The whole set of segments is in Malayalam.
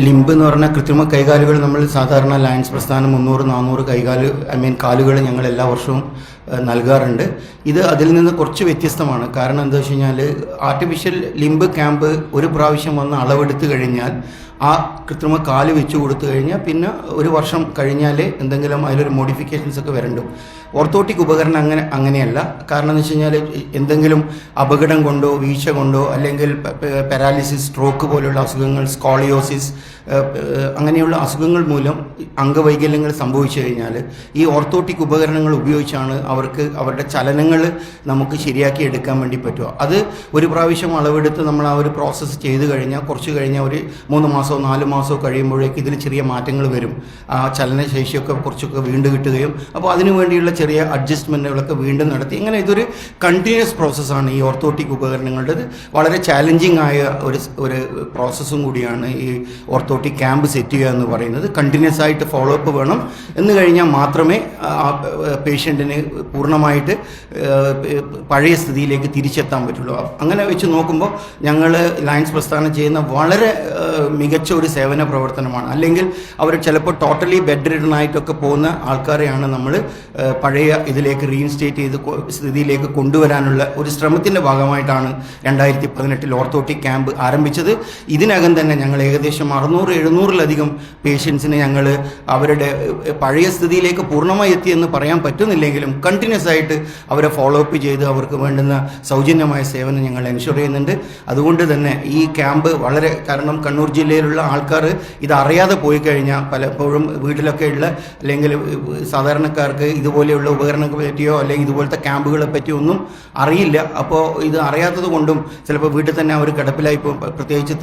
ലിംബ് എന്ന് പറഞ്ഞാൽ കൃത്രിമ കൈകാലുകൾ നമ്മൾ സാധാരണ ലയൺസ് പ്രസ്ഥാനം 300-400 കാലുകൾ ഞങ്ങൾ എല്ലാ വർഷവും നൽകാറുണ്ട്. ഇത് അതിൽ നിന്ന് കുറച്ച് വ്യത്യസ്തമാണ്. കാരണം എന്താ വെച്ച് കഴിഞ്ഞാൽ ആർട്ടിഫിഷ്യൽ ലിംബ് ക്യാമ്പ് ഒരു പ്രാവശ്യം വന്ന് അളവെടുത്ത് കഴിഞ്ഞാൽ ആ കൃത്രിമ കാല് വെച്ച് കൊടുത്തു കഴിഞ്ഞാൽ പിന്നെ ഒരു വർഷം കഴിഞ്ഞാലേ എന്തെങ്കിലും അതിലൊരു മോഡിഫിക്കേഷൻസ് ഒക്കെ വരണ്ടു. ഓർത്തോട്ടിക് ഉപകരണം അങ്ങനെയല്ല. കാരണം എന്ന് വെച്ച് കഴിഞ്ഞാൽ എന്തെങ്കിലും അപകടം കൊണ്ടോ വീഴ്ച കൊണ്ടോ അല്ലെങ്കിൽ പാരാലിസിസ്, സ്ട്രോക്ക് പോലെയുള്ള അസുഖങ്ങൾ, സ്കോളിയോസിസ് അങ്ങനെയുള്ള അസുഖങ്ങൾ മൂലം അംഗവൈകല്യങ്ങൾ സംഭവിച്ചു കഴിഞ്ഞാൽ ഈ ഓർത്തോട്ടിക് ഉപകരണങ്ങൾ ഉപയോഗിച്ചാണ് അവർക്ക് അവരുടെ ചലനങ്ങൾ നമുക്ക് ശരിയാക്കി എടുക്കാൻ വേണ്ടി പറ്റുക. അത് ഒരു പ്രാവശ്യം അളവെടുത്ത് നമ്മൾ ആ ഒരു പ്രോസസ്സ് ചെയ്ത് കഴിഞ്ഞാൽ കുറച്ച് കഴിഞ്ഞാൽ ഒരു 3 മാസമോ 4 മാസമോ കഴിയുമ്പോഴേക്ക് ഇതിൽ ചെറിയ മാറ്റങ്ങൾ വരും. ആ ചലനശേഷിയൊക്കെ കുറച്ചൊക്കെ വീണ്ടും കിട്ടുകയും അപ്പോൾ അതിനു വേണ്ടിയുള്ള ചെറിയ അഡ്ജസ്റ്റ്മെൻറ്റുകളൊക്കെ വീണ്ടും നടത്തി ഇങ്ങനെ ഇതൊരു കണ്ടിന്യൂസ് പ്രോസസ്സാണ് ഈ ഓർത്തോട്ടിക് ഉപകരണങ്ങളുടേത്. വളരെ ചാലഞ്ചിങ് ആയ ഒരു പ്രോസസ്സും കൂടിയാണ് ഈ ഓർത്തോട്ടിക് ക്യാമ്പ് സെറ്റ് ചെയ്യുക എന്ന് പറയുന്നത്. കണ്ടിന്യൂസ് ആയിട്ട് ഫോളോ അപ്പ് വേണം. എന്ന് കഴിഞ്ഞാൽ മാത്രമേ പേഷ്യൻറ്റിന് പൂർണ്ണമായിട്ട് പഴയ സ്ഥിതിയിലേക്ക് തിരിച്ചെത്താൻ പറ്റുള്ളൂ. അങ്ങനെ വെച്ച് നോക്കുമ്പോൾ ഞങ്ങൾ ലയൺസ് പ്രസ്ഥാനം ചെയ്യുന്ന വളരെ മികച്ച ഒരു സേവന പ്രവർത്തനമാണ്. അല്ലെങ്കിൽ അവർ ചിലപ്പോൾ ടോട്ടലി ബെഡ് റിഡൺ ആയിട്ടൊക്കെ പോകുന്ന ആൾക്കാരെയാണ് നമ്മൾ പഴയ ഇതിലേക്ക് റീഇൻസ്റ്റേറ്റ് ചെയ്ത് സ്ഥിതിയിലേക്ക് കൊണ്ടുവരാനുള്ള ഒരു ശ്രമത്തിൻ്റെ ഭാഗമായിട്ടാണ് 2018 ഓർത്തോട്ടിക് ക്യാമ്പ് ആരംഭിച്ചത്. ഇതിനകം തന്നെ ഞങ്ങൾ ഏകദേശം 600-700-ലധികം പേഷ്യൻസിനെ ഞങ്ങൾ അവരുടെ പഴയ സ്ഥിതിയിലേക്ക് പൂർണ്ണമായി എത്തിയെന്ന് പറയാൻ പറ്റുന്നില്ലെങ്കിലും കണ്ടിന്യൂസ് ആയിട്ട് അവരെ ഫോളോ അപ്പ് ചെയ്ത് അവർക്ക് വേണ്ടുന്ന സൗജന്യമായ സേവനം ഞങ്ങൾ എൻഷുർ ചെയ്യുന്നുണ്ട്. അതുകൊണ്ട് തന്നെ ഈ ക്യാമ്പ് വളരെ, കാരണം കണ്ണൂർ ജില്ലയിലുള്ള ആൾക്കാർ ഇത് അറിയാതെ പോയി കഴിഞ്ഞാൽ പലപ്പോഴും വീട്ടിലൊക്കെ ഉള്ള അല്ലെങ്കിൽ സാധാരണക്കാർക്ക് ഇതുപോലെയുള്ള ഉപകരണങ്ങളെ പറ്റിയോ അല്ലെങ്കിൽ ഇതുപോലത്തെ ക്യാമ്പുകളെ പറ്റിയോ ഒന്നും അറിയില്ല. അപ്പോൾ ഇത് അറിയാത്തത് കൊണ്ടും ചിലപ്പോൾ വീട്ടിൽ തന്നെ അവർ കിടപ്പിലായി പോകും. പ്രത്യേകിച്ച്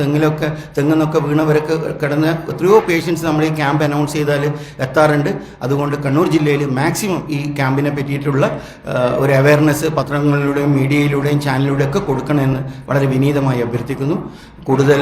തെങ്ങെന്നൊക്കെ വീണവരൊക്കെ കിടന്ന് എത്രയോ പേഷ്യൻസ് നമ്മൾ ഈ ക്യാമ്പ് അനൗൺസ് ചെയ്താൽ എത്താറുണ്ട്. അതുകൊണ്ട് കണ്ണൂർ ജില്ലയിൽ മാക്സിമം ഈ ക്യാമ്പിനെ പറ്റിയിട്ടുള്ള ഒരു അവയർനെസ് പത്രങ്ങളിലൂടെയും മീഡിയയിലൂടെയും ചാനലിലൂടെയൊക്കെ കൊടുക്കണമെന്ന് വളരെ വിനീതമായി അഭ്യർത്ഥിക്കുന്നു. കൂടുതൽ